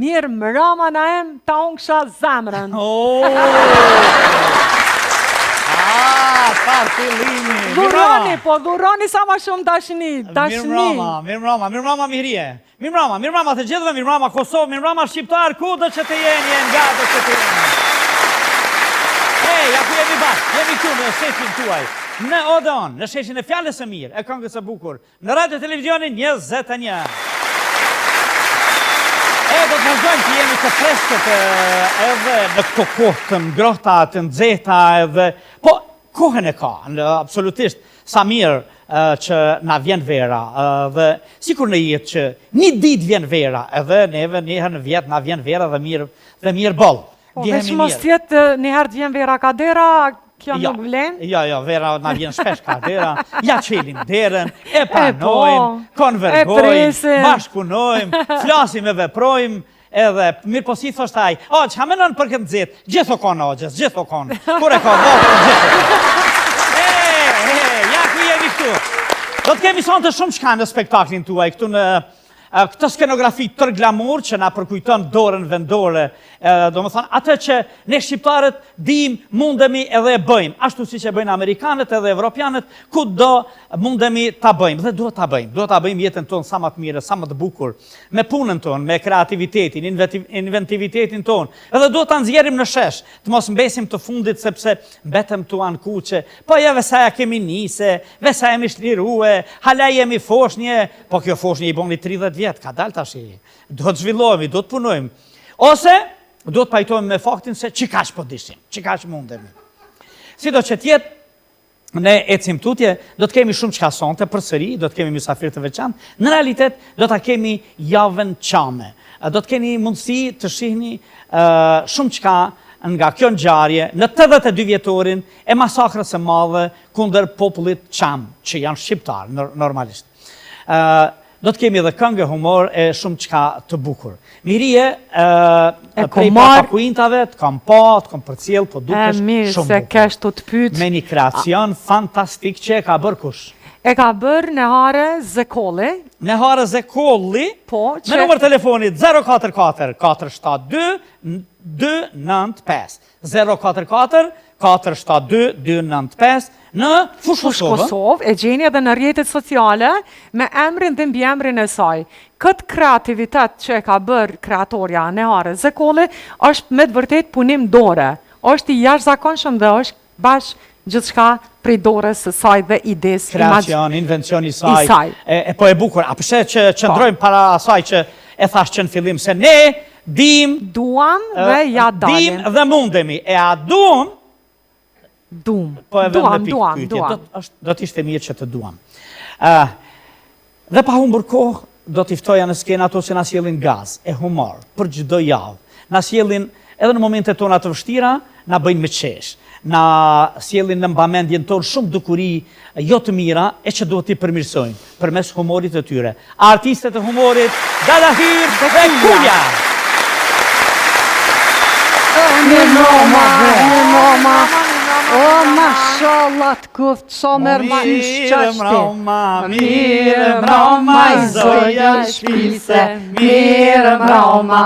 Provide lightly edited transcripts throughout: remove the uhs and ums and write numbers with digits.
Mirë mërama na em ta unë zemrën. Fillimi. Dhuroni sa ma shumë dashni. Mirëmrama Mihrie. Mirëmrama të gjithëve, mirëmrama Kosovë, mirëmrama Shqiptar, kudo që të jeni, nga do që të jeni. Ja ku jemi bashkë, jemi këtu në sheshin tuaj, në Odeon, në sheshin e Fjallës së Mirë, e këngës së bukur, në radio televizionin 21. Do të vazhdojmë që jemi të freskët edhe në këto kohë të ngrohta, të nxehta edhe, po kohën e ka, absolutisht, sa mirë që na vjen vera, dhe sikur në jetë që një ditë vjen vera, edhe neve njëherë në vjetë na vjen vera dhe mirë bollë. Veç mos tjetë njëherë të vjen vera kadera, kjo nuk vlen? Jo, vera na vjen shpesh ka dera, ja qelim derën, e pranojmë, konvergojmë, bashkëpunojmë, flasim e veprojmë, edhe mirë po si thosht ai, që menon për këtë nxehtë, gjithë o konë ogjes, gjithë o konë, kur e ka votën, gjithë o konë. Ja ku jemi këtu. Do të kemi sonte shumë çka në spektaklin tuaj, këtu në këtë skenografi tër glamur që na përkujton dorën vendore, do më thonë, atë që ne shqiptarët dim, mundemi edhe e bëjmë, ashtu si që bëjnë Amerikanët edhe Evropianët, ku do mundemi ta bëjmë, dhe duhet ta bëjmë jetën tonë sa më të mirë, sa më të bukur, me punën tonë, me kreativitetin, inventivitetin tonë, edhe duhet ta nxjerrim në shesh, të mos mbesim të fundit sepse mbetëm tuan kuqe, po ja vesaja kemi nise, vesaja jemi shlirue, hala jemi foshnje, po kjo foshnje i boni 30 vjetë, ka dalë tash, do të zhvillohemi, do të punojmë, ose do të pajtojmë me faktin se qikash po dishim, qikash mundemi. Si do që tjetë, ne ecim tutje, do të kemi shumë qka sonte për sëri, do të kemi mysafir të veçantë, në realitet do të kemi javën qame, do të keni mundësi të shihni shumë qka nga kjo ngjarje në 82 vjetorin e masakrës së madhe kundër popullit qam, që janë shqiptarë normalisht. Do të kemi edhe këngë, humor e shumë qka të bukur. Mirije, prej pakuintave, të kam përcjell, po dukesh shumë bukur. Kështu të pyt. Me një kreacion fantastik që e ka bërë kush? E ka bërë Nehare Zekolli. Nehare Zekolli, me numër telefonit 044 472 295. 044 472 295 në Fushë Kosovë, e gjeni edhe në rrjetet sociale me emrin dhe mbiemrin e saj. Këtë kreativitet që e ka bërë kreatorja Nehare Zekolli është me të vërtet punim dore. Është i jashtëzakonshëm dhe është bashkë gjithçka prej dorës së saj dhe ides. Kreacion, invencion i saj. E po e bukur. A përse që qëndrojmë para asaj që e thash që në fillim se ne dim, duam dhe ja dalim. Dim dhe mundemi. E a duam? Duam. Po e vend në pikë. Do t'ishte mirë që të duam. Dhe pa humbur kohë, do t'iftoja në skenë ato që na sjellin gaz e humor për çdo javë. Na sjellin edhe në momentet tona të vështira, na bëjnë me qesh. Na sjellin në mbamendjen tonë shumë dukuri jo të mira e që duhet t'i përmirësojnë përmes humorit të tyre. Artistët e humorit, Dalahir dhe Kulja. O, mashallah të kuft, sa mërë ma ishë qashti. Mirë mroma, i zoja shpise. Mirë mroma,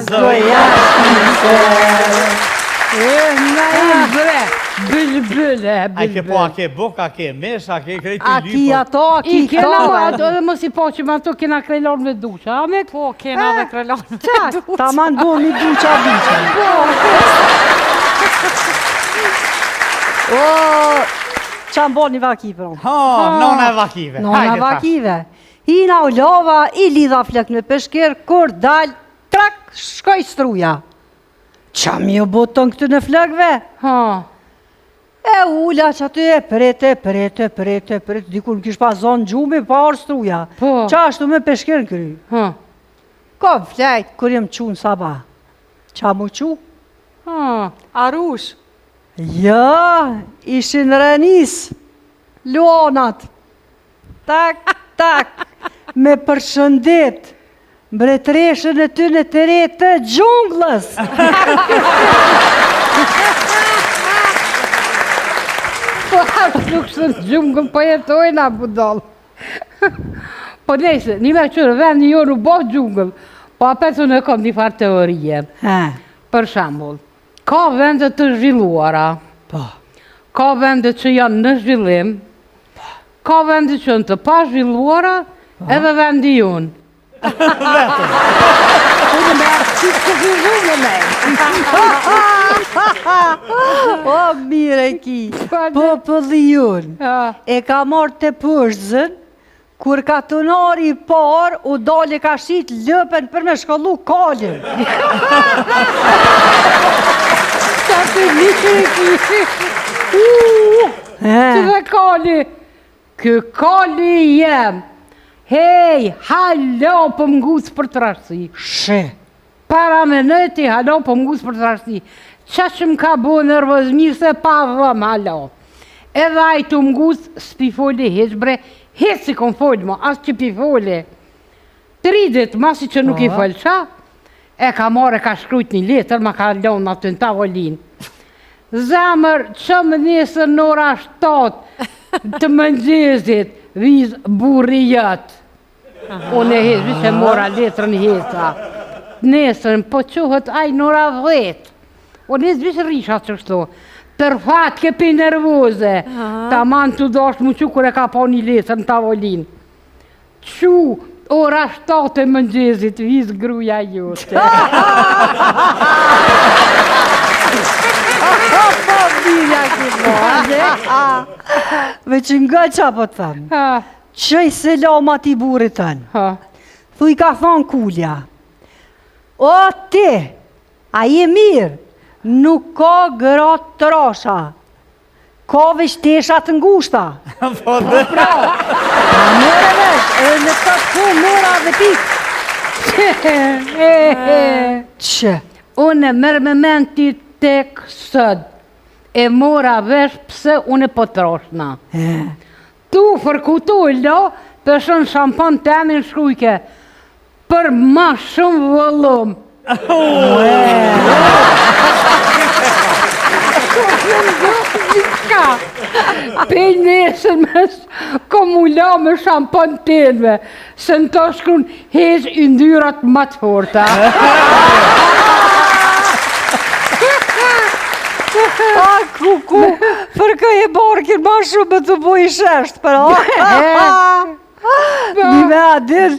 zoja shpise. Në e bre, bëllë. A ke po, a ke buk, a ke mesh, a ke krejti lypo. A ki ato, a ki kave. Edhe mos i po që me ato kena krejlon me duqa. Po, kena dhe krejlon me duqa. Ta man bo mi duqa. O, qa më bo një vakive. Nona vakive. Nona vakive. Hina u lova, i lidha flek në peshker, kur dal, trak, shkoj struja. Qa mi u boton këtë në flekve? E ula që aty e prete, dikur në kish pa zonë gjumi, pa orë struja. Qa ashtu me peshker në kry? Ka flejt, kur jem qunë sabah. Qa mu qu? Arush. Ja, ishin renis, luonat, tak, me përshëndet, mbretreshën e ty në të re të gjunglës. Po, nuk shë në gjunglën, po jetojnë a budal. Po nëjse, një me qërë vend një në bo gjunglë, po apetën e kom një farë teorije. Për shambull, ka vendet të zhvilluara, ka vendet që janë në zhvillim, ka vendet që janë të pa zhvilluara, edhe vendi jonë. Unë me atë që zhvillume me. O, mire ki, populli jonë, e ka marrë të përzën, kur ka tunari i parë, u dali ka shqit lëpen për me shkollu kalin. Qa të një ki? Që dhe kali? Kë kali jem. Hej, halo për mgus për të rashti. Shë. Para me nëti, halo për mgus për të rashti. qa që më ka bo nervozmi se pa vëm halo. Edhe a i të mgus s'pi foli heq bre, heq si kon foli mo, as që pi foli. 3 dit, masi që nuk i fol qa, e ka marrë, ka shkrujt një letër, ma ka lonë aty në tavolin. Zemër, që më nesër në ora 7 të mëngjezit, viz burri jëtë. Unë e heq, vishë e mora letërën heqa. Nesër, po qohët aj në ora 10. Unë e vishë risha që shto. Tërfat ke pe nervoze. Ta man të doshtë mu që kur e ka po një letër në tavolin. Që ora 7 e mëngjezit, viz gruja jote. Me që nga qa po të thëmë, që i se la ma ti burit tënë, thuj ka thonë kulja, o ti, a je mirë, nuk ka gratë të rasha, ka veç teshat ngushta. Po dhe. A mëre vesh, edhe në të të mëra dhe pikë. Që? Unë mërë me menti tek sëd, e mora vesh pse unë po të roshna. Tu fërkutoj lo, pëshën shampan të emin shkujke, për ma shumë vëllum. Pej nesër mes komula me shampan të enve, se në të shkrun hez i ndyrat ma të forta. A, ku, për këj e barkin ma shumë me të boj shesht, për Një me adir,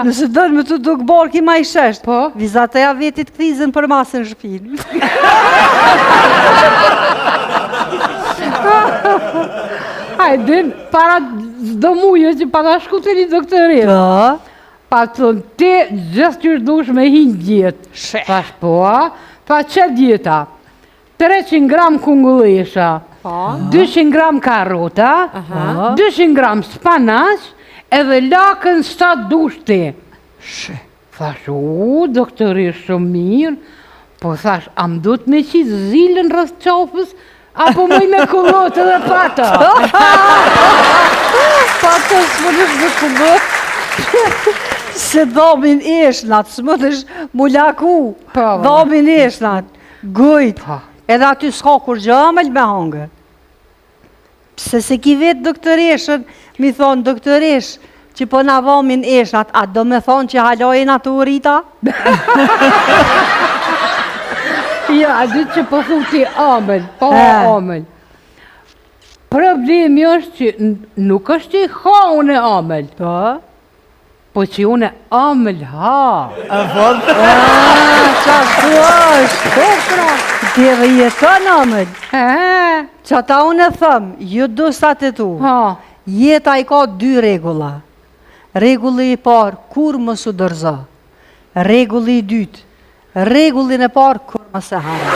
nëse dërë me të duk barki ma i shesht, vizat e ja vetit këthizën për masën shpin. Hajdin, para zdo muje që pa ta shku të një doktorit. Pa të thonë, ti gjithë që dush me hinë djetë. Thash po, pa që djeta? 300 gram kungullesha, 200 gram karota, 200 gram spanash, edhe lakën sa dush ti. Thash, doktori shumë mirë, po thash, am du të me qitë zilën rrës qafës, apo mëj me kullotë edhe pata. Pata së mënësh me kullotë. Se dhamin eshnat, së mënësh mu laku. Dhamin eshnat, gujt. Edhe aty s'ka kur gjë amel me hangë. Pse se ki vetë doktoreshën, mi thonë doktoresh, që po na vamin eshnat, a do me thonë që halojnë atë urita? Ja, dy që po thu ti amel, po amel. Problemi është që nuk është që i ha unë e amel, po që unë e amel ha. Qashtu është, ti edhe jetën amel. Që ta unë e thëmë, ju du sate tu, jeta i ka 2 regula. Regulli i parë, kur më së dërza. Regulli i dytë, regullin e parë, kur më se harë.